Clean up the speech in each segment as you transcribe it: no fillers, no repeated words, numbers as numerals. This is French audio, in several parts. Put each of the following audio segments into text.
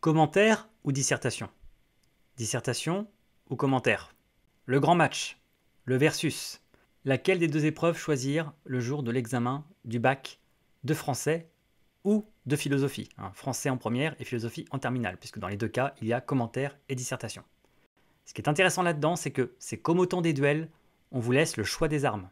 Commentaire ou dissertation? Dissertation ou commentaire? Le grand match, le versus. Laquelle des deux épreuves choisir le jour de l'examen du bac de français ou de philosophie? Français en première et philosophie en terminale, puisque dans les deux cas, il y a commentaire et dissertation. Ce qui est intéressant là-dedans, c'est que c'est comme au temps des duels, on vous laisse le choix des armes.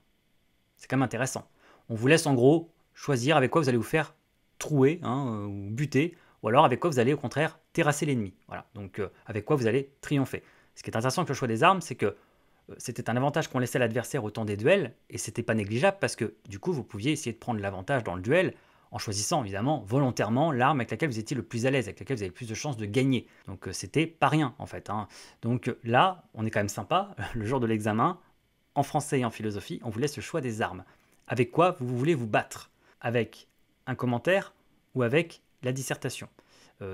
C'est quand même intéressant. On vous laisse en gros choisir avec quoi vous allez vous faire trouer ou buter, ou alors avec quoi vous allez au contraire terrasser l'ennemi. Voilà, donc avec quoi vous allez triompher. Ce qui est intéressant avec le choix des armes, c'est que c'était un avantage qu'on laissait à l'adversaire au temps des duels, et c'était pas négligeable parce que du coup vous pouviez essayer de prendre l'avantage dans le duel en choisissant évidemment volontairement l'arme avec laquelle vous étiez le plus à l'aise, avec laquelle vous avez le plus de chances de gagner. Donc c'était pas rien en fait. Donc là, on est quand même sympa, le jour de l'examen, en français et en philosophie, on vous laisse le choix des armes. Avec quoi vous voulez vous battre? Avec un commentaire ou avec la dissertation?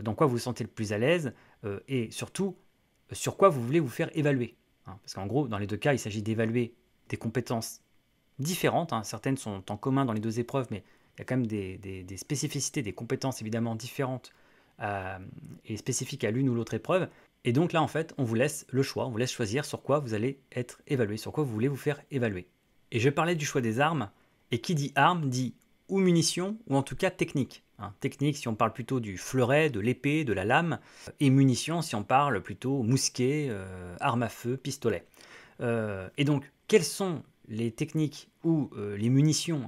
Dans quoi vous vous sentez le plus à l'aise et surtout, sur quoi vous voulez vous faire évaluer? Parce qu'en gros, dans les deux cas, il s'agit d'évaluer des compétences différentes. Certaines sont en commun dans les deux épreuves, mais il y a quand même des spécificités, des compétences évidemment différentes et spécifiques à l'une ou l'autre épreuve. Et donc là, en fait, on vous laisse le choix, on vous laisse choisir sur quoi vous allez être évalué, sur quoi vous voulez vous faire évaluer. Et je parlais du choix des armes, et qui dit arme dit ou munition, ou en tout cas technique. Technique si on parle plutôt du fleuret, de l'épée, de la lame, et munition si on parle plutôt mousquet, arme à feu, pistolet. Et donc, quelles sont les techniques ou les munitions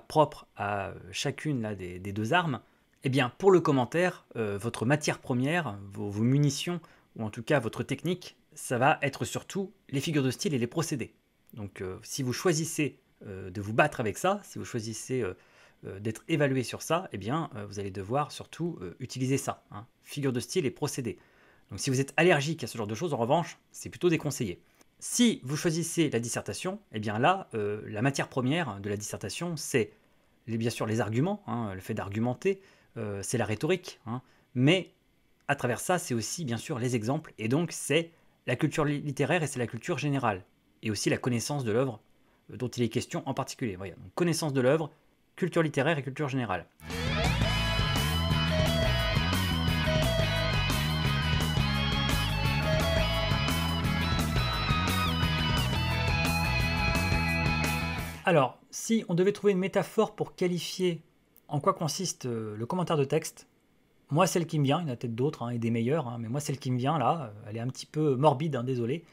propres à chacune là, des deux armes? Eh bien, pour le commentaire, votre matière première, vos munitions, ou en tout cas votre technique, ça va être surtout les figures de style et les procédés. Donc, si vous choisissez de vous battre avec ça, si vous choisissez d'être évalué sur ça, eh bien, vous allez devoir surtout utiliser ça, figures de style et procédés. Donc, si vous êtes allergique à ce genre de choses, en revanche, c'est plutôt déconseillé. Si vous choisissez la dissertation, eh bien là, la matière première de la dissertation, c'est bien sûr les arguments, le fait d'argumenter, c'est la rhétorique, mais à travers ça, c'est aussi bien sûr les exemples, et donc c'est la culture littéraire et c'est la culture générale, et aussi la connaissance de l'œuvre dont il est question en particulier. Voilà, donc connaissance de l'œuvre, culture littéraire et culture générale. Alors, si on devait trouver une métaphore pour qualifier en quoi consiste le commentaire de texte, moi celle qui me vient, il y en a peut-être d'autres et des meilleures, mais moi celle qui me vient là, elle est un petit peu morbide, désolé,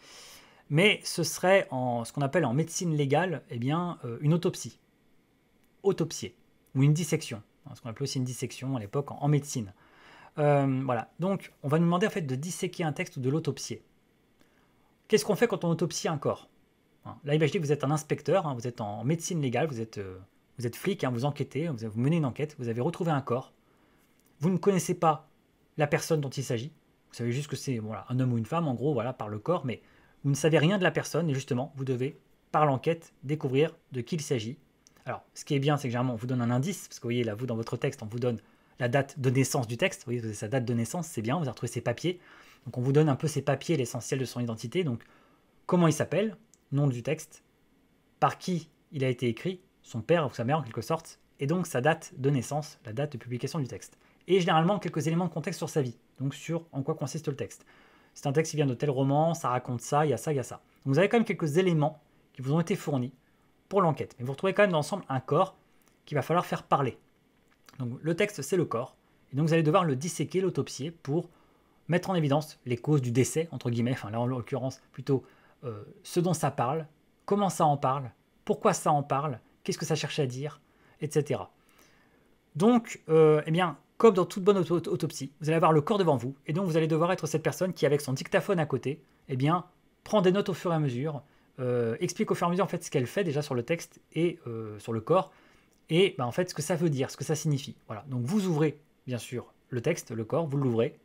mais ce serait en ce qu'on appelle en médecine légale, une autopsie, autopsier, ou une dissection, ce qu'on appelait aussi une dissection à l'époque en médecine. Voilà, donc on va nous demander en fait de disséquer un texte ou de l'autopsier. Qu'est-ce qu'on fait quand on autopsie un corps? Là, imaginez que vous êtes un inspecteur, vous êtes en médecine légale, vous êtes flic, vous enquêtez, vous menez une enquête, vous avez retrouvé un corps, vous ne connaissez pas la personne dont il s'agit, vous savez juste que c'est un homme ou une femme, en gros, par le corps, mais vous ne savez rien de la personne, et justement, vous devez, par l'enquête, découvrir de qui il s'agit. Alors, ce qui est bien, c'est que généralement, on vous donne un indice, parce que vous voyez, là, vous, dans votre texte, on vous donne la date de naissance du texte, vous voyez, sa date de naissance, c'est bien, vous avez retrouvé ses papiers, donc on vous donne un peu ses papiers, l'essentiel de son identité, donc comment il s'appelle, nom du texte, par qui il a été écrit, son père ou sa mère en quelque sorte, et donc sa date de naissance, la date de publication du texte. Et généralement quelques éléments de contexte sur sa vie, donc sur en quoi consiste le texte. C'est un texte qui vient de tel roman, ça raconte ça, il y a ça, il y a ça. Donc vous avez quand même quelques éléments qui vous ont été fournis pour l'enquête. Mais vous retrouvez quand même dans l'ensemble un corps qu'il va falloir faire parler. Donc le texte, c'est le corps, et donc vous allez devoir le disséquer, l'autopsier, pour mettre en évidence les causes du décès, entre guillemets, là en l'occurrence plutôt ce dont ça parle, comment ça en parle, pourquoi ça en parle, qu'est-ce que ça cherche à dire, etc. Donc, comme dans toute bonne autopsie, vous allez avoir le corps devant vous, et donc vous allez devoir être cette personne qui, avec son dictaphone à côté, prend des notes au fur et à mesure, explique au fur et à mesure en fait ce qu'elle fait déjà sur le texte et sur le corps, et en fait ce que ça veut dire, ce que ça signifie. Voilà. Donc vous ouvrez bien sûr le texte, le corps, vous l'ouvrez,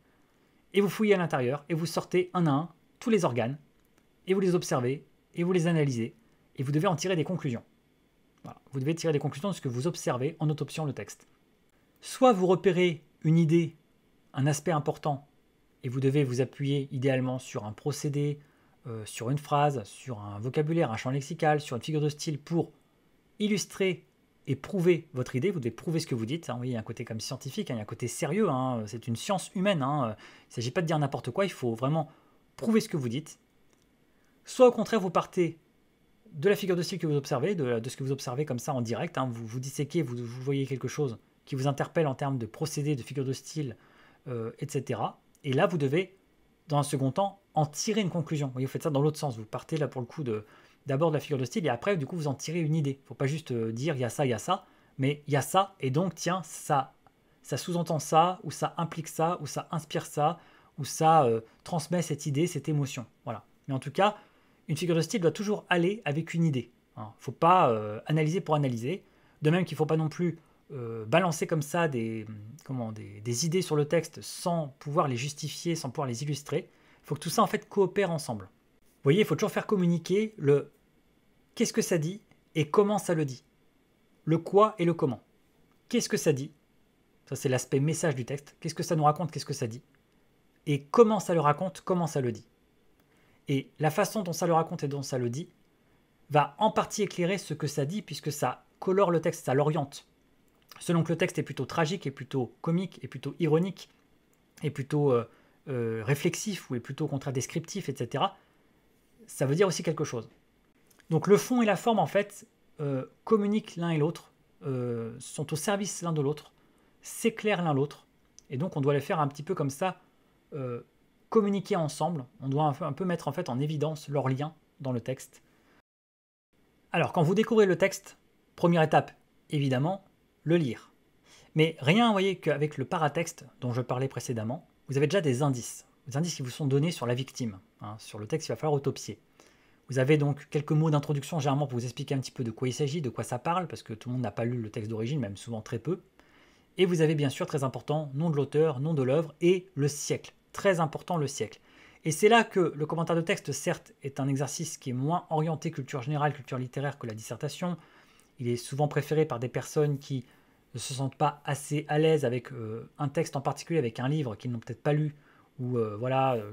et vous fouillez à l'intérieur, et vous sortez un à un tous les organes, et vous les observez, et vous les analysez, et vous devez en tirer des conclusions. Voilà. Vous devez tirer des conclusions de ce que vous observez en autopsiant le texte. Soit vous repérez une idée, un aspect important, et vous devez vous appuyer idéalement sur un procédé, sur une phrase, sur un vocabulaire, un champ lexical, sur une figure de style pour illustrer et prouver votre idée, vous devez prouver ce que vous dites. Hein. Oui, il y a un côté comme scientifique, hein, il y a un côté sérieux, hein, c'est une science humaine. Hein. Il ne s'agit pas de dire n'importe quoi, il faut vraiment prouver ce que vous dites. Soit au contraire, vous partez de la figure de style que vous observez, de ce que vous observez comme ça en direct, hein, vous disséquez, vous voyez quelque chose qui vous interpelle en termes de procédé, de figure de style, etc. Et là, vous devez, dans un second temps, en tirer une conclusion. Vous voyez, vous faites ça dans l'autre sens. Vous partez là pour le coup d'abord de la figure de style et après, du coup, vous en tirez une idée. Il ne faut pas juste dire il y a ça, mais il y a ça et donc, tiens, ça sous-entend ça, ou ça implique ça, ou ça inspire ça, ou ça transmet cette idée, cette émotion. Voilà. Mais en tout cas, une figure de style doit toujours aller avec une idée. Il ne faut pas analyser pour analyser. De même qu'il ne faut pas non plus balancer comme ça des idées sur le texte sans pouvoir les justifier, sans pouvoir les illustrer. Il faut que tout ça en fait coopère ensemble. Vous voyez, il faut toujours faire communiquer le qu'est-ce que ça dit et comment ça le dit. Le quoi et le comment. Qu'est-ce que ça dit? Ça c'est l'aspect message du texte. Qu'est-ce que ça nous raconte? Qu'est-ce que ça dit? Et comment ça le raconte? Comment ça le dit? Et la façon dont ça le raconte et dont ça le dit va en partie éclairer ce que ça dit puisque ça colore le texte, ça l'oriente. Selon que le texte est plutôt tragique, est plutôt comique, est plutôt ironique, est plutôt réflexif ou est plutôt au contraire descriptif, etc., ça veut dire aussi quelque chose. Donc le fond et la forme, en fait, communiquent l'un et l'autre, sont au service l'un de l'autre, s'éclairent l'un l'autre, et donc on doit les faire un petit peu comme ça, communiquer ensemble. On doit un peu mettre en fait en évidence leurs liens dans le texte. Alors, quand vous découvrez le texte, première étape, évidemment, le lire. Mais rien, vous voyez, qu'avec le paratexte dont je parlais précédemment, vous avez déjà des indices qui vous sont donnés sur la victime. Hein, sur le texte, il va falloir autopsier. Vous avez donc quelques mots d'introduction, généralement pour vous expliquer un petit peu de quoi il s'agit, de quoi ça parle, parce que tout le monde n'a pas lu le texte d'origine, même souvent très peu. Et vous avez bien sûr, très important, nom de l'auteur, nom de l'œuvre et le siècle. Très important, le siècle. Et c'est là que le commentaire de texte, certes, est un exercice qui est moins orienté culture générale, culture littéraire que la dissertation. Il est souvent préféré par des personnes qui ne se sentent pas assez à l'aise avec un texte en particulier, avec un livre qu'ils n'ont peut-être pas lu, ou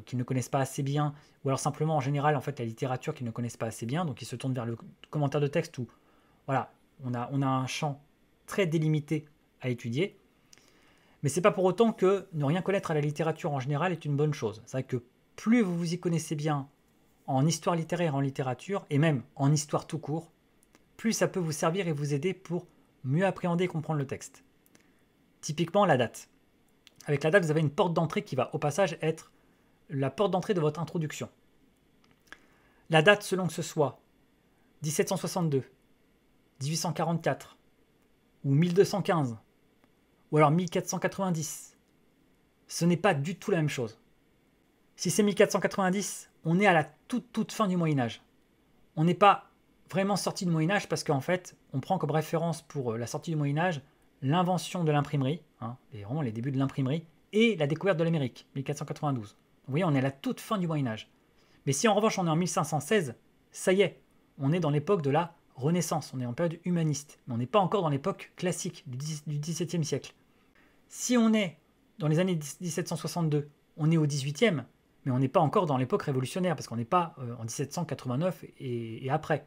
qu'ils ne connaissent pas assez bien, ou alors simplement en général en fait la littérature qu'ils ne connaissent pas assez bien, donc ils se tournent vers le commentaire de texte où voilà, on a un champ très délimité à étudier. Mais c'est pas pour autant que ne rien connaître à la littérature en général est une bonne chose. C'est vrai que plus vous vous y connaissez bien en histoire littéraire, en littérature, et même en histoire tout court, plus ça peut vous servir et vous aider pour mieux appréhender et comprendre le texte. Typiquement la date. Avec la date, vous avez une porte d'entrée qui va au passage être la porte d'entrée de votre introduction. La date, selon que ce soit 1762, 1844 ou 1215, ou alors 1490, ce n'est pas du tout la même chose. Si c'est 1490, on est à la toute fin du Moyen-Âge. On n'est pas vraiment sorti du Moyen-Âge parce qu'en fait, on prend comme référence pour la sortie du Moyen-Âge l'invention de l'imprimerie, hein, vraiment les débuts de l'imprimerie, et la découverte de l'Amérique, 1492. Vous voyez, on est à la toute fin du Moyen-Âge. Mais si en revanche on est en 1516, ça y est, on est dans l'époque de la Renaissance, on est en période humaniste, mais on n'est pas encore dans l'époque classique du XVIIe siècle. Si on est dans les années 1762, on est au XVIIIe, mais on n'est pas encore dans l'époque révolutionnaire, parce qu'on n'est pas en 1789 et après.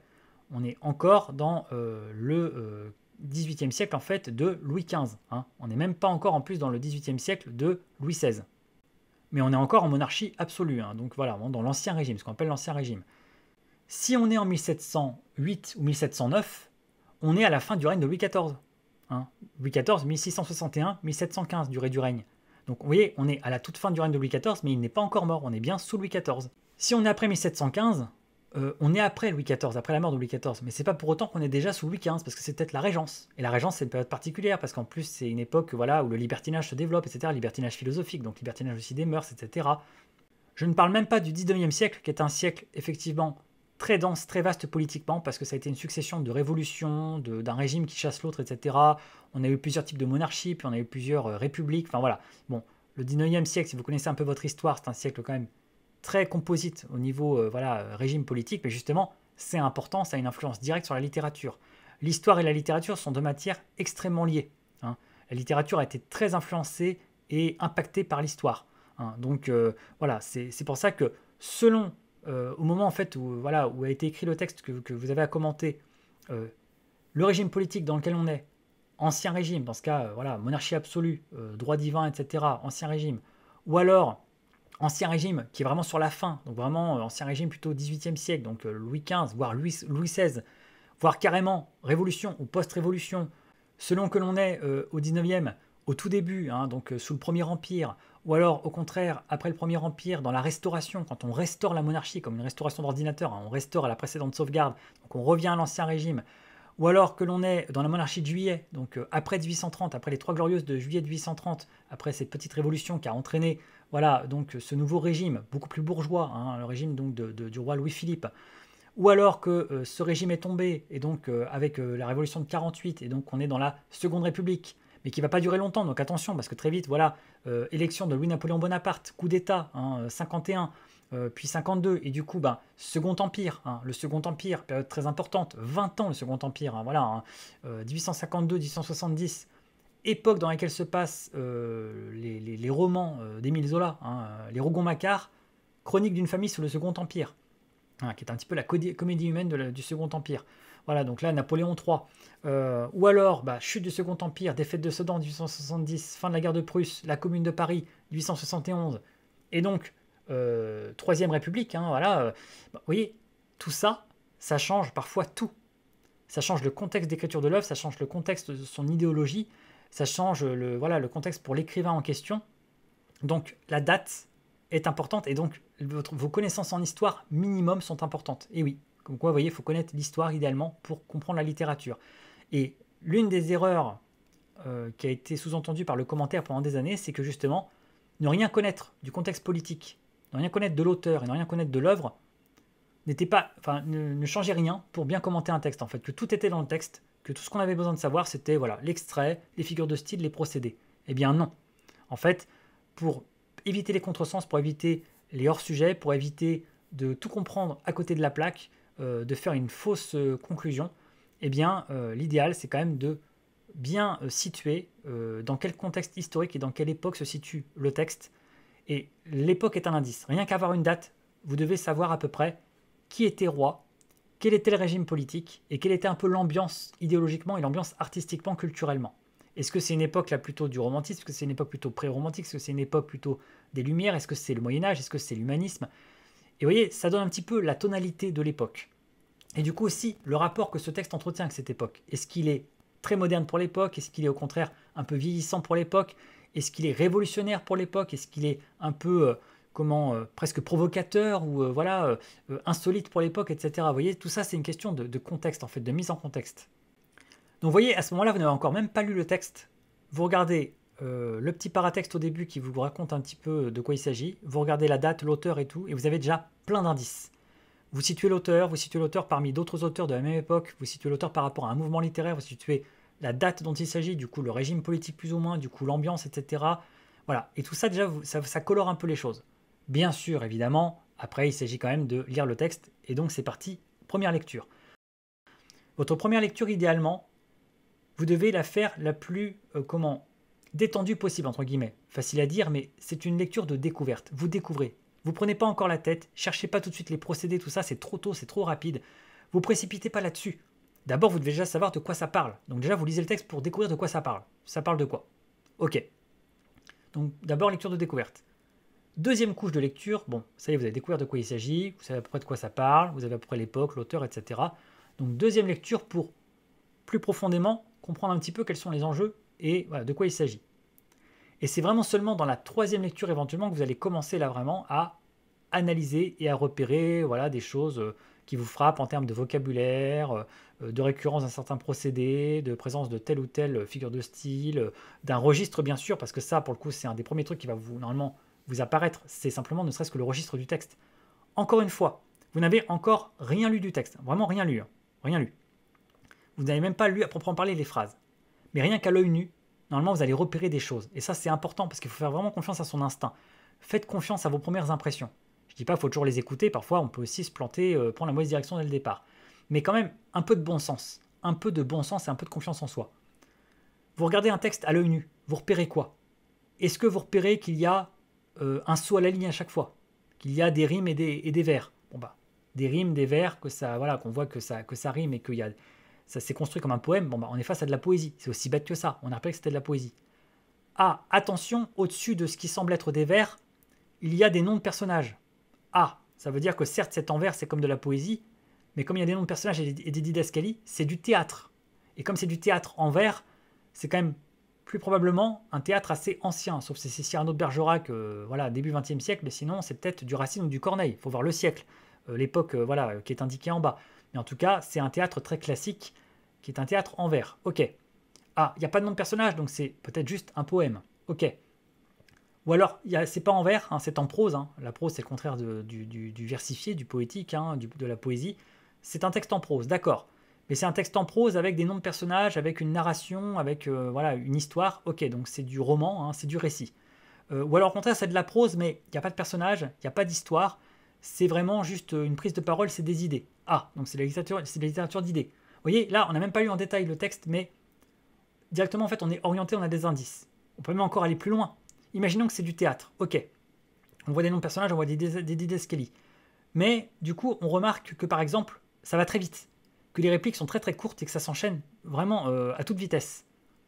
On est encore dans le XVIIIe siècle en fait de Louis XV. Hein. On n'est même pas encore en plus dans le XVIIIe siècle de Louis XVI. Mais on est encore en monarchie absolue, hein. Donc voilà, dans l'ancien régime, ce qu'on appelle l'ancien régime. Si on est en 1708 ou 1709, on est à la fin du règne de Louis XIV. Hein. Louis XIV, 1661-1715, durée du règne. Donc vous voyez, on est à la toute fin du règne de Louis XIV, mais il n'est pas encore mort, on est bien sous Louis XIV. Si on est après 1715, on est après Louis XIV, après la mort de Louis XIV, mais c'est pas pour autant qu'on est déjà sous Louis XV, parce que c'est peut-être la Régence. Et la Régence, c'est une période particulière, parce qu'en plus, c'est une époque voilà, où le libertinage se développe, etc., libertinage philosophique, donc libertinage aussi des mœurs, etc. Je ne parle même pas du XIXe siècle, qui est un siècle, effectivement, très dense, très vaste politiquement, parce que ça a été une succession de révolutions, d'un régime qui chasse l'autre, etc. On a eu plusieurs types de monarchies, puis on a eu plusieurs républiques, enfin voilà. Bon, le XIXe siècle, si vous connaissez un peu votre histoire, c'est un siècle quand même très composite au niveau régime politique, mais justement, c'est important, ça a une influence directe sur la littérature. L'histoire et la littérature sont deux matières extrêmement liées. Hein. La littérature a été très influencée et impactée par l'histoire. Hein. Donc voilà, c'est pour ça que selon, au moment en fait où a été écrit le texte que vous avez à commenter, le régime politique dans lequel on est, ancien régime, dans ce cas, voilà, monarchie absolue, droit divin, etc., ancien régime, ou alors ancien régime qui est vraiment sur la fin, donc vraiment ancien régime plutôt 18e siècle, donc Louis XV, voire Louis XVI, voire carrément révolution ou post-révolution, selon que l'on est au 19e, au tout début, hein, donc sous le Premier Empire, ou alors au contraire, après le Premier Empire, dans la restauration, quand on restaure la monarchie comme une restauration d'ordinateur, hein, on restaure à la précédente sauvegarde, donc on revient à l'ancien régime, ou alors que l'on est dans la monarchie de Juillet, donc après 1830, après les Trois Glorieuses de Juillet 1830, après cette petite révolution qui a entraîné voilà, donc ce nouveau régime, beaucoup plus bourgeois, hein, le régime donc du roi Louis-Philippe, ou alors que ce régime est tombé, et donc avec la révolution de 48, et donc on est dans la Seconde République, mais qui ne va pas durer longtemps, donc attention, parce que très vite, voilà, élection de Louis-Napoléon Bonaparte, coup d'État, hein, 51, puis 52, et du coup, ben, Second Empire, hein, le Second Empire, période très importante, 20 ans le Second Empire, hein, voilà, hein, 1852-1870, époque dans laquelle se passent les romans d'Émile Zola, hein, les Rougon-Macquart, chronique d'une famille sous le Second Empire, hein, qui est un petit peu la comédie humaine du Second Empire. Voilà, donc là, Napoléon III. Ou alors, bah, chute du Second Empire, défaite de Sedan 1870, fin de la guerre de Prusse, la Commune de Paris 1871, et donc Troisième République. Hein, voilà, bah, vous voyez, tout ça, ça change parfois tout. Ça change le contexte d'écriture de l'œuvre, ça change le contexte de son idéologie, ça change le contexte pour l'écrivain en question. Donc la date est importante et donc vos connaissances en histoire minimum sont importantes. Et oui, comme quoi vous voyez, il faut connaître l'histoire idéalement pour comprendre la littérature. Et l'une des erreurs qui a été sous-entendue par le commentaire pendant des années, c'est que justement, ne rien connaître du contexte politique, ne rien connaître de l'auteur et ne rien connaître de l'œuvre, ne changeait rien pour bien commenter un texte en fait, que tout était dans le texte, que tout ce qu'on avait besoin de savoir c'était voilà, l'extrait, les figures de style, les procédés. Eh bien non. En fait, pour éviter les contresens, pour éviter les hors-sujets, pour éviter de tout comprendre à côté de la plaque, de faire une fausse conclusion, eh bien l'idéal c'est quand même de bien situer dans quel contexte historique et dans quelle époque se situe le texte. Et l'époque est un indice. Rien qu'avoir une date, vous devez savoir à peu près qui était roi, quel était le régime politique et quelle était un peu l'ambiance idéologiquement et l'ambiance artistiquement, culturellement. Est-ce que c'est une époque là plutôt du romantisme? Est-ce que c'est une époque plutôt pré-romantique? Est-ce que c'est une époque plutôt des Lumières? Est-ce que c'est le Moyen-Âge? Est-ce que c'est l'humanisme? Et vous voyez, ça donne un petit peu la tonalité de l'époque. Et du coup aussi, le rapport que ce texte entretient avec cette époque. Est-ce qu'il est très moderne pour l'époque? Est-ce qu'il est au contraire un peu vieillissant pour l'époque? Est-ce qu'il est révolutionnaire pour l'époque? Est-ce qu'il est un peu presque provocateur ou insolite pour l'époque, etc. Vous voyez, tout ça c'est une question de contexte en fait, de mise en contexte. Donc vous voyez, à ce moment-là, vous n'avez encore même pas lu le texte. Vous regardez le petit paratexte au début qui vous raconte un petit peu de quoi il s'agit. Vous regardez la date, l'auteur et tout, et vous avez déjà plein d'indices. Vous situez l'auteur parmi d'autres auteurs de la même époque, vous situez l'auteur par rapport à un mouvement littéraire, vous situez la date dont il s'agit, du coup le régime politique plus ou moins, du coup l'ambiance, etc. Voilà, et tout ça déjà, ça colore un peu les choses. Bien sûr, évidemment, après il s'agit quand même de lire le texte, et donc c'est parti, première lecture. Votre première lecture, idéalement, vous devez la faire la plus, détendue possible, entre guillemets. Facile à dire, mais c'est une lecture de découverte. Vous découvrez. Vous prenez pas encore la tête, cherchez pas tout de suite les procédés, tout ça, c'est trop tôt, c'est trop rapide. Vous précipitez pas là-dessus. D'abord, vous devez déjà savoir de quoi ça parle. Donc déjà, vous lisez le texte pour découvrir de quoi ça parle. Ça parle de quoi? Ok. Donc d'abord, lecture de découverte. Deuxième couche de lecture, bon, ça y est, vous avez découvert de quoi il s'agit, vous savez à peu près de quoi ça parle, vous avez à peu près l'époque, l'auteur, etc. Donc deuxième lecture pour plus profondément comprendre un petit peu quels sont les enjeux et voilà, de quoi il s'agit. Et c'est vraiment seulement dans la troisième lecture éventuellement que vous allez commencer là vraiment à analyser et à repérer voilà, des choses qui vous frappent en termes de vocabulaire, de récurrence d'un certain procédé, de présence de telle ou telle figure de style, d'un registre bien sûr, parce que ça pour le coup c'est un des premiers trucs qui va vous normalement vous apparaître, c'est simplement ne serait-ce que le registre du texte. Encore une fois, vous n'avez encore rien lu du texte, vraiment rien lu, hein, rien lu. Vous n'avez même pas lu à proprement parler les phrases. Mais rien qu'à l'œil nu, normalement vous allez repérer des choses. Et ça c'est important parce qu'il faut faire vraiment confiance à son instinct. Faites confiance à vos premières impressions. Je ne dis pas qu'il faut toujours les écouter, parfois on peut aussi se planter, prendre la mauvaise direction dès le départ. Mais quand même, un peu de bon sens. Un peu de bon sens et un peu de confiance en soi. Vous regardez un texte à l'œil nu, vous repérez quoi? Est-ce que vous repérez qu'il y a un saut à la ligne à chaque fois? Qu'il y a des rimes et des vers? Bon bah, des rimes, des vers, que ça, voilà, qu'on voit que ça rime et qu'il y a ça s'est construit comme un poème, bon, bah, on est face à de la poésie. C'est aussi bête que ça. On a rappelé que c'était de la poésie. Ah, attention, au-dessus de ce qui semble être des vers, il y a des noms de personnages. Ah, ça veut dire que certes, cet en vers, c'est comme de la poésie, mais comme il y a des noms de personnages et des didascalies, c'est du théâtre. Et comme c'est du théâtre en vers, c'est quand même plus probablement un théâtre assez ancien, sauf si c'est Cyrano de Bergerac, voilà, début XXe siècle, mais sinon c'est peut-être du Racine ou du Corneille. Il faut voir le siècle, l'époque voilà, qui est indiquée en bas. Mais en tout cas, c'est un théâtre très classique, qui est un théâtre en vers. Ok. Ah, il n'y a pas de nom de personnage, donc c'est peut-être juste un poème. Ok. Ou alors, c'est pas en vers, hein, c'est en prose. Hein. La prose, c'est le contraire du versifié, du poétique, hein, de la poésie. C'est un texte en prose, d'accord. Mais c'est un texte en prose avec des noms de personnages, avec une narration, avec voilà, une histoire. Ok, donc c'est du roman, hein, c'est du récit. Ou alors au contraire, c'est de la prose, mais il n'y a pas de personnage, il n'y a pas d'histoire. C'est vraiment juste une prise de parole, c'est des idées. Ah, donc c'est de la littérature d'idées. Vous voyez, là, on n'a même pas lu en détail le texte, mais directement, en fait, on est orienté, on a des indices. On peut même encore aller plus loin. Imaginons que c'est du théâtre. Ok, on voit des noms de personnages, on voit des didascalies. Mais du coup, on remarque que par exemple, ça va très vite, que les répliques sont très très courtes et que ça s'enchaîne vraiment à toute vitesse.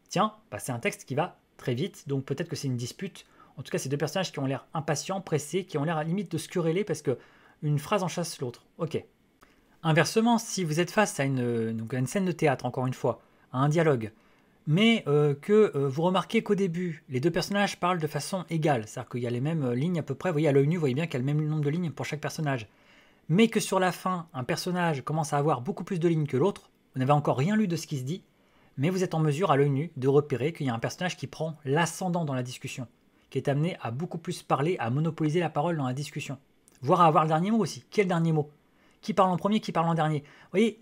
Tiens, bah, c'est un texte qui va très vite, donc peut-être que c'est une dispute. En tout cas, c'est deux personnages qui ont l'air impatients, pressés, qui ont l'air à la limite de se quereller parce que une phrase en chasse l'autre. Ok. Inversement, si vous êtes face à une scène de théâtre, encore une fois, à un dialogue, mais que vous remarquez qu'au début, les deux personnages parlent de façon égale, c'est-à-dire qu'il y a les mêmes lignes à peu près, vous voyez à l'œil nu, vous voyez bien qu'il y a le même nombre de lignes pour chaque personnage, mais que sur la fin, un personnage commence à avoir beaucoup plus de lignes que l'autre, vous n'avez encore rien lu de ce qui se dit, mais vous êtes en mesure à l'œil nu de repérer qu'il y a un personnage qui prend l'ascendant dans la discussion, qui est amené à beaucoup plus parler, à monopoliser la parole dans la discussion, voire à avoir le dernier mot aussi. Quel dernier mot? Qui parle en premier, qui parle en dernier? Vous voyez,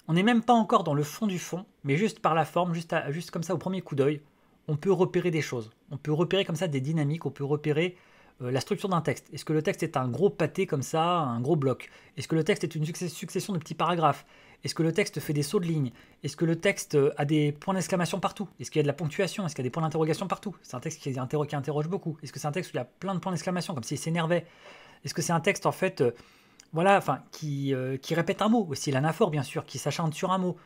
on n'est même pas encore dans le fond du fond, mais juste par la forme, juste comme ça au premier coup d'œil, on peut repérer des choses. On peut repérer comme ça des dynamiques, on peut repérer la structure d'un texte. Est-ce que le texte est un gros pâté comme ça, un gros bloc? Est-ce que le texte est une succession de petits paragraphes? Est-ce que le texte fait des sauts de ligne? Est-ce que le texte a des points d'exclamation partout? Est-ce qu'il y a de la ponctuation? Est-ce qu'il y a des points d'interrogation partout? C'est un texte qui interroge beaucoup. Est-ce que c'est un texte où il y a plein de points d'exclamation, comme s'il s'énervait? Est-ce que c'est un texte en fait voilà, enfin, qui répète un mot aussi, l'anaphore bien sûr, qui s'acharne sur un mot.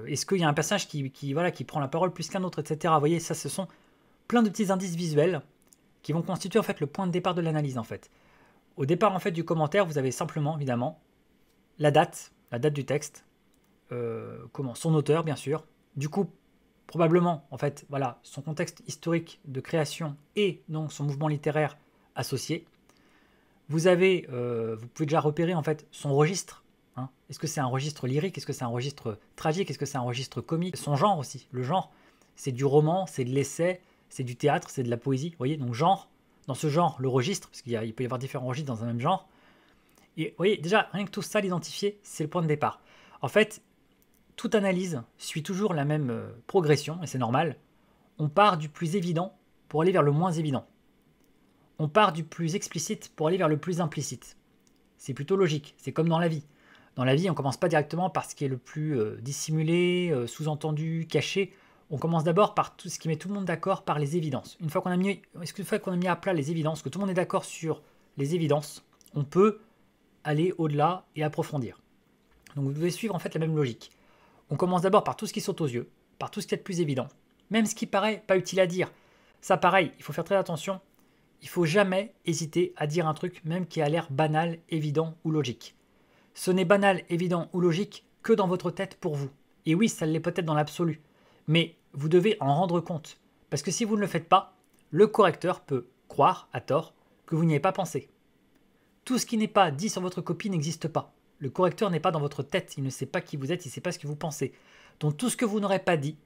Est-ce qu'il y a un passage qui prend la parole plus qu'un autre, etc. Vous voyez, ça, ce sont plein de petits indices visuels qui vont constituer en fait le point de départ de l'analyse en fait. Au départ en fait du commentaire, vous avez simplement évidemment la date du texte, son auteur bien sûr. Du coup, probablement en fait, voilà, son contexte historique de création et donc son mouvement littéraire associé. Vous pouvez déjà repérer en fait son registre. Hein. Est-ce que c'est un registre lyrique? Est-ce que c'est un registre tragique? Est-ce que c'est un registre comique? Son genre aussi. Le genre, c'est du roman, c'est de l'essai, c'est du théâtre, c'est de la poésie. Vous voyez, donc genre, dans ce genre, le registre, parce il peut y avoir différents registres dans un même genre. Et vous voyez, déjà, rien que tout ça, l'identifier, c'est le point de départ. En fait, toute analyse suit toujours la même progression, et c'est normal. On part du plus évident pour aller vers le moins évident. On part du plus explicite pour aller vers le plus implicite. C'est plutôt logique, c'est comme dans la vie. Dans la vie, on ne commence pas directement par ce qui est le plus dissimulé, sous-entendu, caché. On commence d'abord par tout ce qui met tout le monde d'accord, par les évidences. Une fois qu'on a mis à plat les évidences, que tout le monde est d'accord sur les évidences, on peut aller au-delà et approfondir. Donc vous devez suivre en fait la même logique. On commence d'abord par tout ce qui saute aux yeux, par tout ce qui est le plus évident, même ce qui paraît pas utile à dire. Ça pareil, il faut faire très attention. Il ne faut jamais hésiter à dire un truc même qui a l'air banal, évident ou logique. Ce n'est banal, évident ou logique que dans votre tête pour vous. Et oui, ça l'est peut-être dans l'absolu. Mais vous devez en rendre compte. Parce que si vous ne le faites pas, le correcteur peut croire, à tort, que vous n'y avez pas pensé. Tout ce qui n'est pas dit sur votre copie n'existe pas. Le correcteur n'est pas dans votre tête, il ne sait pas qui vous êtes, il ne sait pas ce que vous pensez. Donc tout ce que vous n'aurez pas dit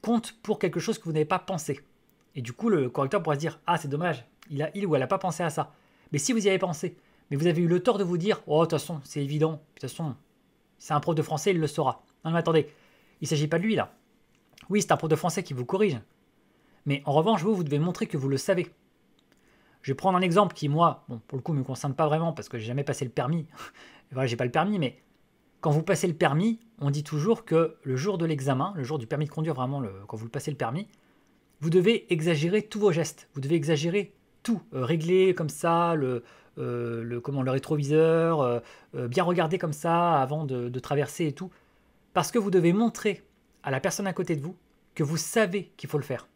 compte pour quelque chose que vous n'avez pas pensé. Et du coup, le correcteur pourra se dire « Ah, c'est dommage, il ou elle n'a pas pensé à ça. » Mais si vous y avez pensé, mais vous avez eu le tort de vous dire « Oh, de toute façon, c'est évident, de toute façon, c'est un prof de français, il le saura. » Non, mais attendez, il ne s'agit pas de lui, là. Oui, c'est un prof de français qui vous corrige. Mais en revanche, vous devez montrer que vous le savez. Je vais prendre un exemple qui, moi, bon, pour le coup, ne me concerne pas vraiment parce que j'ai jamais passé le permis. Voilà, j'ai pas le permis, mais quand vous passez le permis, on dit toujours que le jour de l'examen, le jour du permis de conduire, vraiment, quand vous passez le permis, vous devez exagérer tous vos gestes. Vous devez exagérer tout. Régler comme ça le rétroviseur, bien regarder comme ça avant de traverser et tout. Parce que vous devez montrer à la personne à côté de vous que vous savez qu'il faut le faire.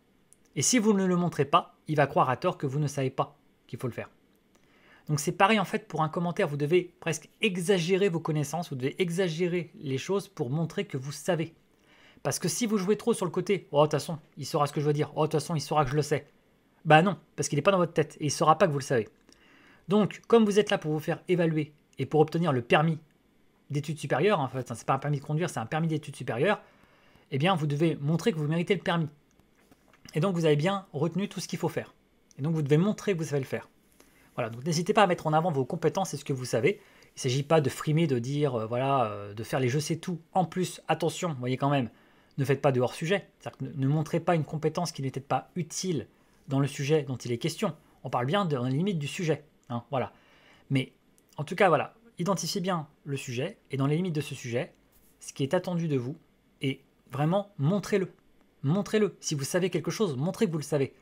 Et si vous ne le montrez pas, il va croire à tort que vous ne savez pas qu'il faut le faire. Donc c'est pareil en fait pour un commentaire, vous devez presque exagérer vos connaissances, vous devez exagérer les choses pour montrer que vous savez. Parce que si vous jouez trop sur le côté, oh de toute façon, il saura ce que je veux dire, oh de toute façon, il saura que je le sais. Bah non, parce qu'il n'est pas dans votre tête et il ne saura pas que vous le savez. Donc, comme vous êtes là pour vous faire évaluer et pour obtenir le permis d'études supérieures, en fait, c'est pas un permis de conduire, c'est un permis d'études supérieures, eh bien, vous devez montrer que vous méritez le permis. Et donc, vous avez bien retenu tout ce qu'il faut faire. Et donc, vous devez montrer que vous savez le faire. Voilà, donc n'hésitez pas à mettre en avant vos compétences et ce que vous savez. Il ne s'agit pas de frimer, de dire, de faire les je sais tout. En plus, attention, vous voyez quand même, ne faites pas de hors-sujet. C'est-à-dire que ne montrez pas une compétence qui n'est peut-être pas utile dans le sujet dont il est question. On parle bien dans les limites du sujet. Hein, voilà. Mais en tout cas, voilà, identifiez bien le sujet et dans les limites de ce sujet, ce qui est attendu de vous, et vraiment montrez-le. Montrez-le. Si vous savez quelque chose, montrez que vous le savez.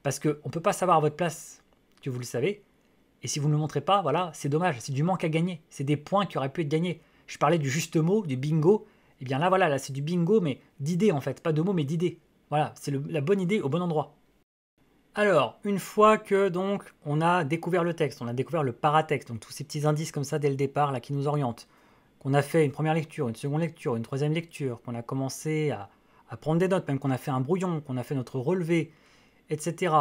Parce qu'on ne peut pas savoir à votre place que vous le savez. Et si vous ne le montrez pas, voilà, c'est dommage. C'est du manque à gagner. C'est des points qui auraient pu être gagnés. Je parlais du juste mot, du bingo. Et bien là, voilà, là, c'est du bingo, mais d'idées en fait. Pas de mots, mais d'idées. Voilà, c'est la bonne idée au bon endroit. Alors, une fois que donc on a découvert le texte, on a découvert le paratexte, donc tous ces petits indices comme ça dès le départ là qui nous orientent, qu'on a fait une première lecture, une seconde lecture, une troisième lecture, qu'on a commencé à prendre des notes, même qu'on a fait un brouillon, qu'on a fait notre relevé, etc.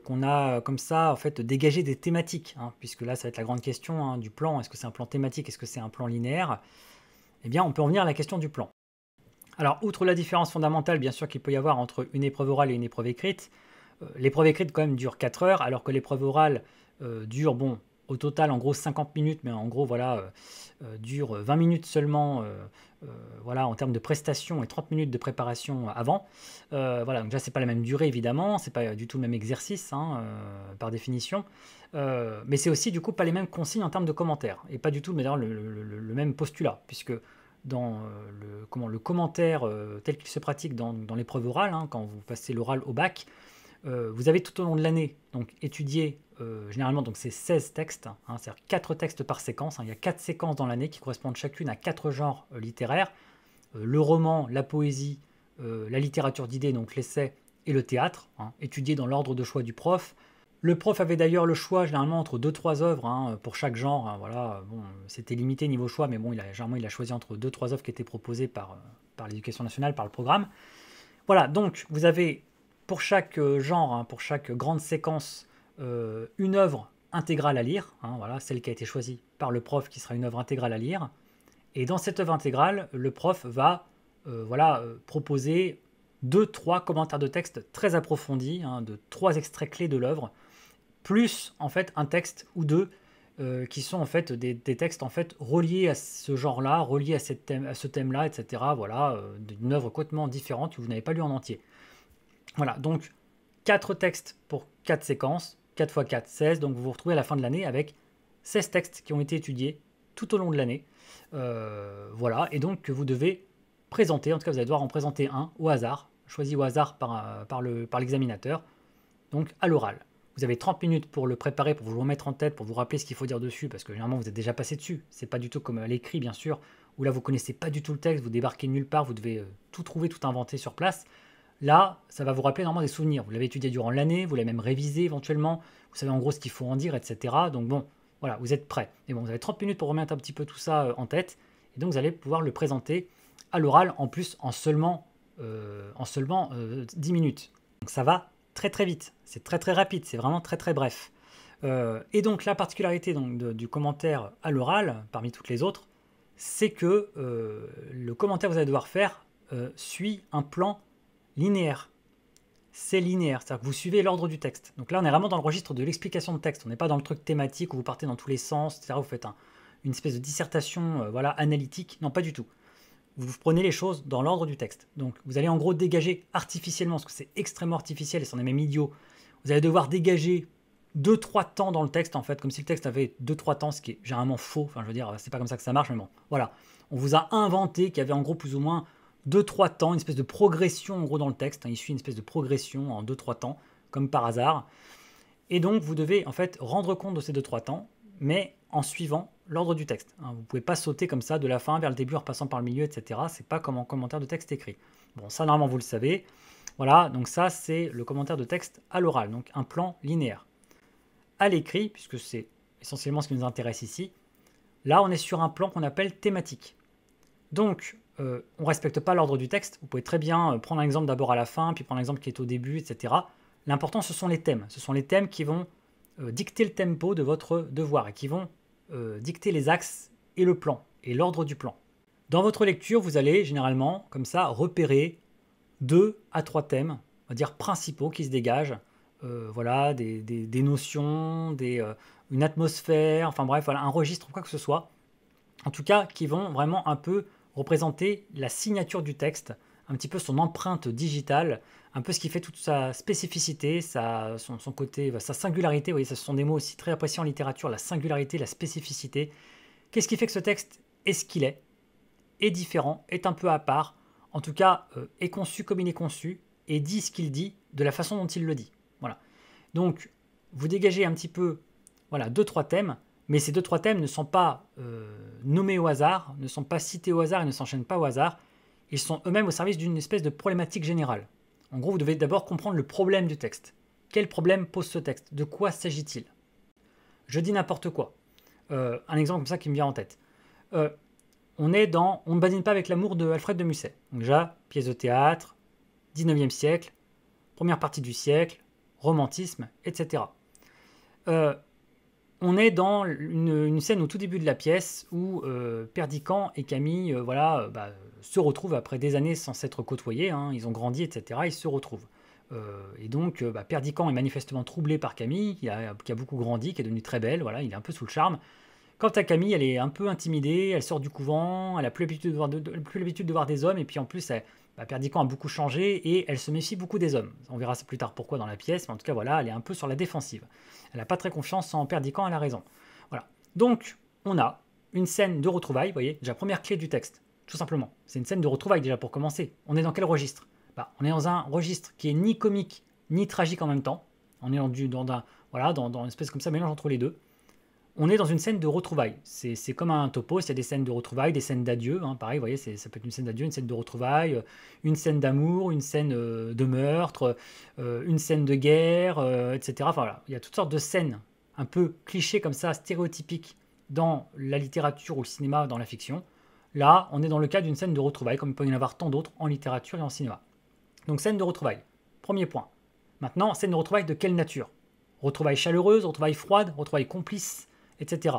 Qu'on a comme ça en fait dégagé des thématiques, hein, puisque là ça va être la grande question hein, du plan. Est-ce que c'est un plan thématique, est-ce que c'est un plan linéaire? Eh bien, on peut en venir à la question du plan. Alors, outre la différence fondamentale, bien sûr, qu'il peut y avoir entre une épreuve orale et une épreuve écrite, l'épreuve écrite quand même dure 4 heures, alors que l'épreuve orale dure, bon, au total en gros 50 minutes, mais en gros voilà, dure 20 minutes seulement, voilà, en termes de prestations et 30 minutes de préparation avant. Voilà, donc là c'est pas la même durée évidemment, c'est pas du tout le même exercice hein, par définition, mais c'est aussi du coup pas les mêmes consignes en termes de commentaires, et pas du tout d'ailleurs le même postulat, puisque dans le commentaire tel qu'il se pratique dans l'épreuve orale, hein, quand vous passez l'oral au bac, vous avez tout au long de l'année donc étudié généralement donc c'est 16 textes, hein, c'est-à-dire 4 textes par séquence, hein, il y a 4 séquences dans l'année qui correspondent chacune à 4 genres littéraires, le roman, la poésie, la littérature d'idées, donc l'essai et le théâtre, hein, étudiés dans l'ordre de choix du prof. Le prof avait d'ailleurs le choix généralement entre 2-3 œuvres hein, pour chaque genre, hein, voilà, bon, c'était limité niveau choix, mais bon, généralement il a choisi entre 2-3 œuvres qui étaient proposées par l'éducation nationale, par le programme. Voilà, donc vous avez pour chaque genre, hein, pour chaque grande séquence, une œuvre intégrale à lire, hein, voilà, celle qui a été choisie par le prof qui sera une œuvre intégrale à lire. Et dans cette œuvre intégrale, le prof va proposer 2-3 commentaires de texte très approfondis, hein, de 3 extraits clés de l'œuvre, plus en fait un texte ou deux qui sont en fait des textes en fait reliés à ce genre-là, reliés à ce thème-là, etc. Voilà, d'une œuvre complètement différente que vous n'avez pas lu en entier. Voilà, donc 4 textes pour 4 séquences, 4 x 4, 16, donc vous vous retrouvez à la fin de l'année avec 16 textes qui ont été étudiés tout au long de l'année. Voilà, et donc que vous devez présenter, en tout cas vous allez devoir en présenter un au hasard, choisi au hasard par l'examinateur, donc à l'oral. Vous avez 30 minutes pour le préparer, pour vous le remettre en tête, pour vous rappeler ce qu'il faut dire dessus, parce que généralement vous êtes déjà passé dessus. C'est pas du tout comme à l'écrit, bien sûr, où là vous connaissez pas du tout le texte, vous débarquez nulle part, vous devez tout trouver, tout inventer sur place. Là, ça va vous rappeler normalement des souvenirs. Vous l'avez étudié durant l'année, vous l'avez même révisé éventuellement, vous savez en gros ce qu'il faut en dire, etc. Donc bon, voilà, vous êtes prêt. Et bon, vous avez 30 minutes pour remettre un petit peu tout ça en tête, et donc vous allez pouvoir le présenter à l'oral, en plus en seulement 10 minutes. Donc ça va très très vite, c'est très très rapide, c'est vraiment très très bref. Et donc la particularité donc, du commentaire à l'oral, parmi toutes les autres, c'est que le commentaire que vous allez devoir faire suit un plan linéaire. C'est linéaire, c'est-à-dire que vous suivez l'ordre du texte. Donc là on est vraiment dans le registre de l'explication de texte, on n'est pas dans le truc thématique où vous partez dans tous les sens, etc. Vous faites une espèce de dissertation voilà, analytique, non pas du tout. Vous prenez les choses dans l'ordre du texte. Donc vous allez en gros dégager artificiellement, parce que c'est extrêmement artificiel et c'en est même idiot, vous allez devoir dégager 2-3 temps dans le texte en fait, comme si le texte avait 2-3 temps, ce qui est généralement faux, enfin je veux dire, c'est pas comme ça que ça marche, mais bon, voilà. On vous a inventé qu'il y avait en gros plus ou moins 2-3 temps, une espèce de progression en gros dans le texte, hein, il suit une espèce de progression en 2-3 temps, comme par hasard. Et donc vous devez en fait rendre compte de ces 2-3 temps, mais en suivant l'ordre du texte. Hein. Vous ne pouvez pas sauter comme ça de la fin vers le début en passant par le milieu, etc. C'est pas comme en commentaire de texte écrit. Bon, ça normalement vous le savez. Voilà, donc ça c'est le commentaire de texte à l'oral, donc un plan linéaire. À l'écrit, puisque c'est essentiellement ce qui nous intéresse ici, là on est sur un plan qu'on appelle thématique. Donc on ne respecte pas l'ordre du texte. Vous pouvez très bien prendre un exemple d'abord à la fin, puis prendre un exemple qui est au début, etc. L'important ce sont les thèmes. Ce sont les thèmes qui vont dicter le tempo de votre devoir et qui vont dicter les axes et le plan et l'ordre du plan. Dans votre lecture, vous allez généralement, comme ça, repérer 2 à 3 thèmes, on va dire principaux qui se dégagent. Voilà, des notions, une atmosphère, enfin bref, voilà, un registre, quoi que ce soit. En tout cas, qui vont vraiment un peu représenter la signature du texte, un petit peu son empreinte digitale, un peu ce qui fait toute sa spécificité, son côté, sa singularité. Vous voyez, ce sont des mots aussi très appréciés en littérature, la singularité, la spécificité. Qu'est-ce qui fait que ce texte est ce qu'il est différent, est un peu à part, en tout cas est conçu comme il est conçu, et dit ce qu'il dit de la façon dont il le dit. Voilà. Donc, vous dégagez un petit peu, voilà, 2-3 thèmes, mais ces 2-3 thèmes ne sont pas nommés au hasard, ne sont pas cités au hasard et ne s'enchaînent pas au hasard. Ils sont eux-mêmes au service d'une espèce de problématique générale. En gros, vous devez d'abord comprendre le problème du texte. Quel problème pose ce texte? De quoi s'agit-il? Je dis n'importe quoi. Un exemple comme ça qui me vient en tête. On ne badine pas avec l'amour de Alfred de Musset. Donc déjà, pièce de théâtre, 19e siècle, première partie du siècle, romantisme, etc. On est dans une scène au tout début de la pièce où Perdiccas et Camille se retrouvent après des années sans s'être côtoyés, hein, ils ont grandi, etc. Ils se retrouvent. Et donc Perdiccas est manifestement troublé par Camille, qui a beaucoup grandi, qui est devenue très belle, voilà, il est un peu sous le charme. Quant à Camille, elle est un peu intimidée, elle sort du couvent, elle n'a plus l'habitude de voir des hommes, et puis en plus, Perdiccas a beaucoup changé et elle se méfie beaucoup des hommes. On verra plus tard pourquoi dans la pièce, mais en tout cas, voilà, elle est un peu sur la défensive. Elle n'a pas très confiance en Perdiccas, elle a raison. Voilà. Donc, on a une scène de retrouvailles, vous voyez, déjà première clé du texte, tout simplement. C'est une scène de retrouvailles déjà pour commencer. On est dans quel registre? On est dans un registre qui est ni comique ni tragique en même temps. On est dans une espèce comme ça, mélange entre les deux. On est dans une scène de retrouvailles. C'est comme un topo, il y a des scènes de retrouvailles, des scènes d'adieu. Hein, pareil, vous voyez, ça peut être une scène d'adieu, une scène de retrouvailles, une scène d'amour, une scène de meurtre, une scène de guerre, etc. Enfin, voilà, il y a toutes sortes de scènes un peu clichés comme ça, stéréotypiques dans la littérature ou le cinéma, dans la fiction. Là, on est dans le cas d'une scène de retrouvailles, comme il peut y en avoir tant d'autres en littérature et en cinéma. Donc, scène de retrouvailles. Premier point. Maintenant, scène de retrouvailles de quelle nature? Retrouvailles chaleureuses, retrouvailles froides, retrouvailles complices, etc.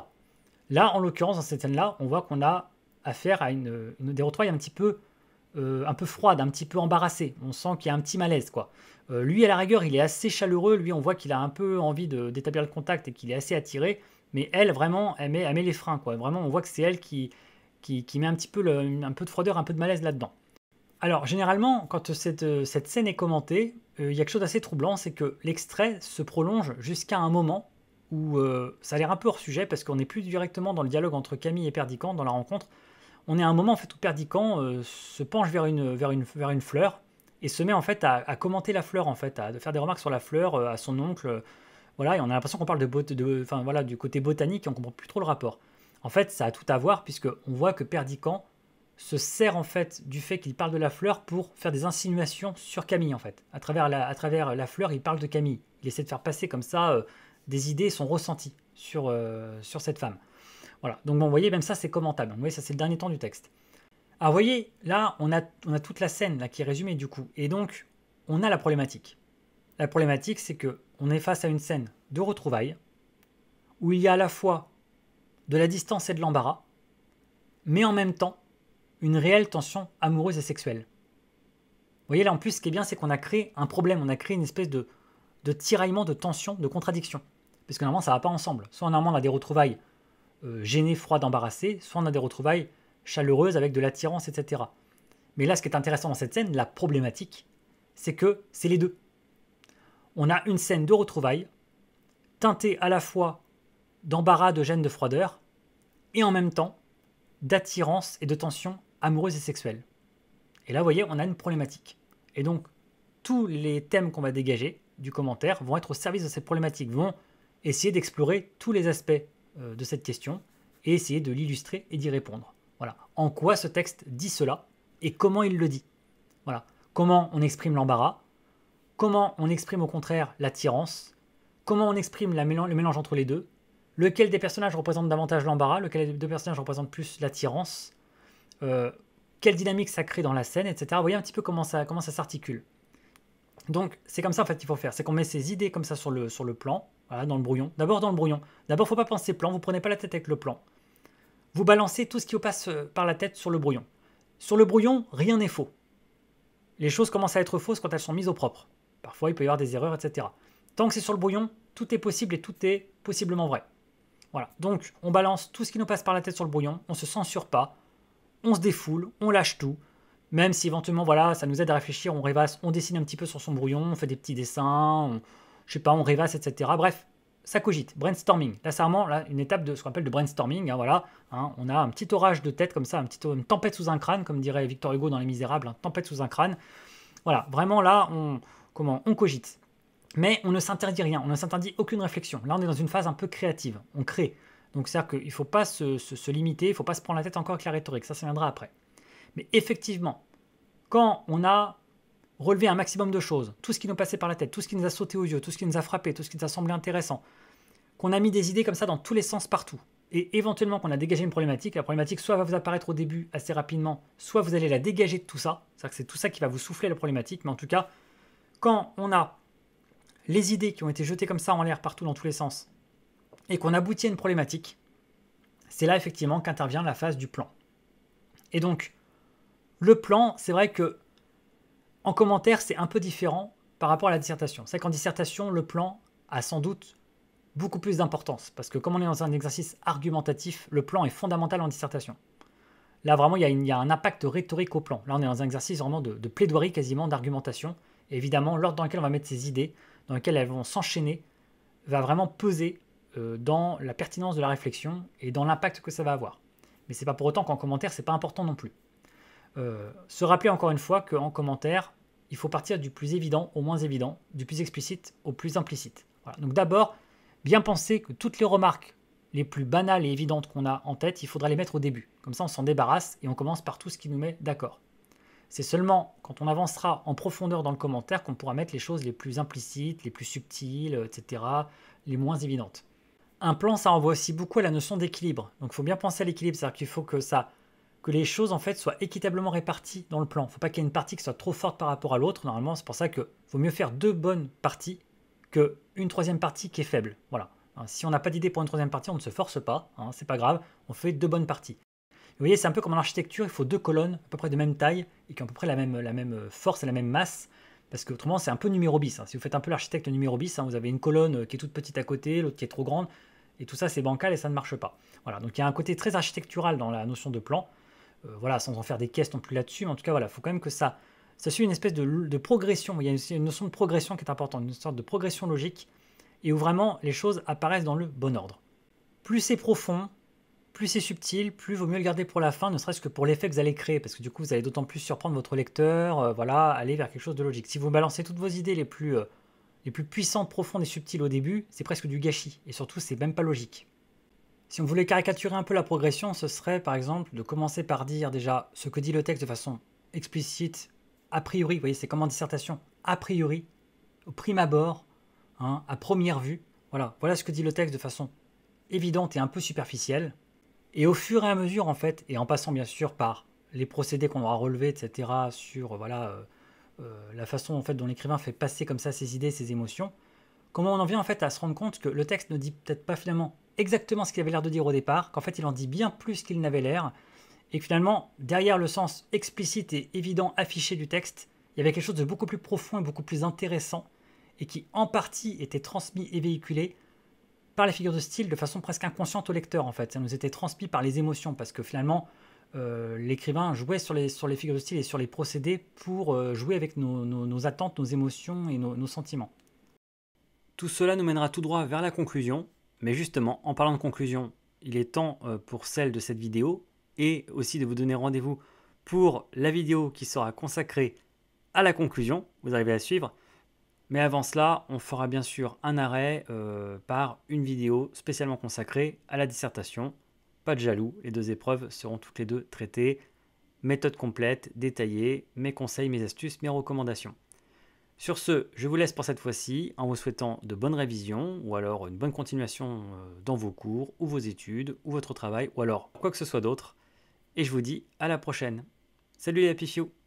Là, en l'occurrence, dans cette scène-là, on voit qu'on a affaire à des retrouvailles un peu froides, un petit peu embarrassées. On sent qu'il y a un petit malaise, quoi. Lui, à la rigueur, il est assez chaleureux. Lui, on voit qu'il a un peu envie d'établir le contact et qu'il est assez attiré. Mais elle, vraiment, elle met les freins, quoi. Vraiment, on voit que c'est elle qui met un petit peu un peu de froideur, un peu de malaise là-dedans. Alors, généralement, quand cette scène est commentée, il y a quelque chose d'assez troublant, c'est que l'extrait se prolonge jusqu'à un moment où ça a l'air un peu hors sujet, parce qu'on n'est plus directement dans le dialogue entre Camille et Perdiccas, dans la rencontre. On est à un moment en fait, où Perdiccas se penche vers une fleur, et se met en fait à commenter la fleur, en fait, à faire des remarques sur la fleur à son oncle. Voilà, et on a l'impression qu'on parle du côté botanique, et on ne comprend plus trop le rapport. En fait, ça a tout à voir, puisqu'on voit que Perdiccas se sert en fait du fait qu'il parle de la fleur pour faire des insinuations sur Camille, en fait. À travers la fleur, il parle de Camille. Il essaie de faire passer comme ça des idées, son ressenti sur cette femme. Voilà, donc bon, vous voyez, même ça c'est commentable. Vous voyez, ça c'est le dernier temps du texte. Alors vous voyez, là on a toute la scène là, qui est résumée du coup. Et donc, on a la problématique. La problématique, c'est que on est face à une scène de retrouvailles, où il y a à la fois de la distance et de l'embarras, mais en même temps, une réelle tension amoureuse et sexuelle. Vous voyez, là en plus, ce qui est bien, c'est qu'on a créé un problème, on a créé une espèce de tiraillement, de tension, de contradiction. Parce que normalement, ça ne va pas ensemble. Soit normalement, on a des retrouvailles gênées, froides, embarrassées, soit on a des retrouvailles chaleureuses avec de l'attirance, etc. Mais là, ce qui est intéressant dans cette scène, la problématique, c'est que c'est les deux. On a une scène de retrouvailles, teintée à la fois d'embarras, de gêne, de froideur, et en même temps d'attirance et de tension amoureuse et sexuelle. Et là, vous voyez, on a une problématique. Et donc, tous les thèmes qu'on va dégager du commentaire vont être au service de cette problématique, vont essayer d'explorer tous les aspects de cette question et essayer de l'illustrer et d'y répondre. Voilà. En quoi ce texte dit cela et comment il le dit. Voilà. Comment on exprime l'embarras, comment on exprime au contraire l'attirance, comment on exprime le mélange entre les deux, lequel des personnages représente davantage l'embarras, lequel des deux personnages représente plus l'attirance, quelle dynamique ça crée dans la scène, etc. Vous voyez un petit peu comment ça s'articule. Donc c'est comme ça en fait qu'il faut faire, c'est qu'on met ces idées comme ça sur le plan, voilà, dans le brouillon. D'abord dans le brouillon. D'abord il ne faut pas penser plan, vous ne prenez pas la tête avec le plan. Vous balancez tout ce qui vous passe par la tête sur le brouillon. Sur le brouillon, rien n'est faux. Les choses commencent à être fausses quand elles sont mises au propre. Parfois il peut y avoir des erreurs, etc. Tant que c'est sur le brouillon, tout est possible et tout est possiblement vrai. Voilà, donc on balance tout ce qui nous passe par la tête sur le brouillon, on ne se censure pas, on se défoule, on lâche tout. Même si éventuellement, voilà, ça nous aide à réfléchir, on rêvasse, on dessine un petit peu sur son brouillon, on fait des petits dessins, je sais pas, on rêvasse, etc. Bref, ça cogite, brainstorming. Là, c'est vraiment une étape de ce qu'on appelle de brainstorming. Hein, voilà, hein, on a un petit orage de tête comme ça, une tempête sous un crâne, comme dirait Victor Hugo dans Les Misérables, une tempête sous un crâne. Voilà, vraiment là, on cogite. Mais on ne s'interdit rien, on ne s'interdit aucune réflexion. Là, on est dans une phase un peu créative, on crée. Donc, c'est-à-dire qu'il ne faut pas se limiter, il ne faut pas se prendre la tête encore avec la rhétorique, ça viendra après. Mais effectivement, quand on a relevé un maximum de choses, tout ce qui nous passait par la tête, tout ce qui nous a sauté aux yeux, tout ce qui nous a frappé, tout ce qui nous a semblé intéressant, qu'on a mis des idées comme ça dans tous les sens partout, et éventuellement qu'on a dégagé une problématique, la problématique soit va vous apparaître au début assez rapidement, soit vous allez la dégager de tout ça, c'est-à-dire que c'est tout ça qui va vous souffler la problématique, mais en tout cas, quand on a les idées qui ont été jetées comme ça en l'air partout dans tous les sens, et qu'on aboutit à une problématique, c'est là effectivement qu'intervient la phase du plan. Et donc, le plan, c'est vrai que en commentaire, c'est un peu différent par rapport à la dissertation. C'est qu'en dissertation, le plan a sans doute beaucoup plus d'importance, parce que comme on est dans un exercice argumentatif, le plan est fondamental en dissertation. Là, vraiment, il y a un impact rhétorique au plan. Là, on est dans un exercice vraiment de plaidoirie, quasiment d'argumentation. Et évidemment, l'ordre dans lequel on va mettre ces idées, dans lequel elles vont s'enchaîner, va vraiment peser dans la pertinence de la réflexion et dans l'impact que ça va avoir. Mais c'est pas pour autant qu'en commentaire, c'est pas important non plus. Se rappeler encore une fois qu'en commentaire, il faut partir du plus évident au moins évident, du plus explicite au plus implicite. Voilà. Donc d'abord, bien penser que toutes les remarques les plus banales et évidentes qu'on a en tête, il faudra les mettre au début. Comme ça, on s'en débarrasse et on commence par tout ce qui nous met d'accord. C'est seulement quand on avancera en profondeur dans le commentaire qu'on pourra mettre les choses les plus implicites, les plus subtiles, etc., les moins évidentes. Un plan, ça renvoie aussi beaucoup à la notion d'équilibre. Donc il faut bien penser à l'équilibre, c'est-à-dire qu'il faut que les choses en fait soient équitablement réparties dans le plan. Il ne faut pas qu'il y ait une partie qui soit trop forte par rapport à l'autre. Normalement, c'est pour ça qu'il vaut mieux faire 2 bonnes parties qu'une troisième partie qui est faible. Voilà. Si on n'a pas d'idée pour une troisième partie, on ne se force pas, hein, c'est pas grave, on fait 2 bonnes parties. Vous voyez, c'est un peu comme en architecture, il faut 2 colonnes à peu près de même taille et qui ont à peu près la même force et la même masse, parce que autrement c'est un peu numéro bis. Hein. Si vous faites un peu l'architecte numéro bis, hein, vous avez une colonne qui est toute petite à côté, l'autre qui est trop grande, et tout ça c'est bancal et ça ne marche pas. Voilà, donc il y a un côté très architectural dans la notion de plan. Voilà, sans en faire des caisses non plus là-dessus, mais en tout cas, voilà, il faut quand même que ça suit une espèce de progression. Il y a aussi une notion de progression qui est importante, une sorte de progression logique, et où vraiment les choses apparaissent dans le bon ordre. Plus c'est profond, plus c'est subtil, plus vaut mieux le garder pour la fin, ne serait-ce que pour l'effet que vous allez créer, parce que du coup, vous allez d'autant plus surprendre votre lecteur, voilà, aller vers quelque chose de logique. Si vous balancez toutes vos idées les plus puissantes, profondes et subtiles au début, c'est presque du gâchis, et surtout, c'est même pas logique. Si on voulait caricaturer un peu la progression, ce serait par exemple de commencer par dire déjà ce que dit le texte de façon explicite, a priori, vous voyez, c'est comme en dissertation, a priori, au prime abord, hein, à première vue, voilà ce que dit le texte de façon évidente et un peu superficielle. Et au fur et à mesure, en fait, et en passant bien sûr par les procédés qu'on aura relevés, etc., sur la façon en fait, dont l'écrivain fait passer comme ça ses idées, ses émotions, comment on en vient en fait à se rendre compte que le texte ne dit peut-être pas finalement exactement ce qu'il avait l'air de dire au départ, qu'en fait il en dit bien plus qu'il n'avait l'air, et que finalement, derrière le sens explicite et évident affiché du texte, il y avait quelque chose de beaucoup plus profond et beaucoup plus intéressant, et qui en partie était transmis et véhiculé par les figures de style de façon presque inconsciente au lecteur en fait. Ça nous était transmis par les émotions, parce que finalement, l'écrivain jouait sur les figures de style et sur les procédés pour jouer avec nos attentes, nos émotions et nos sentiments. Tout cela nous mènera tout droit vers la conclusion, mais justement, en parlant de conclusion, il est temps pour celle de cette vidéo et aussi de vous donner rendez-vous pour la vidéo qui sera consacrée à la conclusion, vous arrivez à suivre. Mais avant cela, on fera bien sûr un arrêt par une vidéo spécialement consacrée à la dissertation pas de jaloux, les 2 épreuves seront toutes les 2 traitées. Méthode complète, détaillée, mes conseils, mes astuces, mes recommandations. Sur ce, je vous laisse pour cette fois-ci en vous souhaitant de bonnes révisions ou alors une bonne continuation dans vos cours ou vos études ou votre travail ou alors quoi que ce soit d'autre. Et je vous dis à la prochaine. Salut les Happy Few!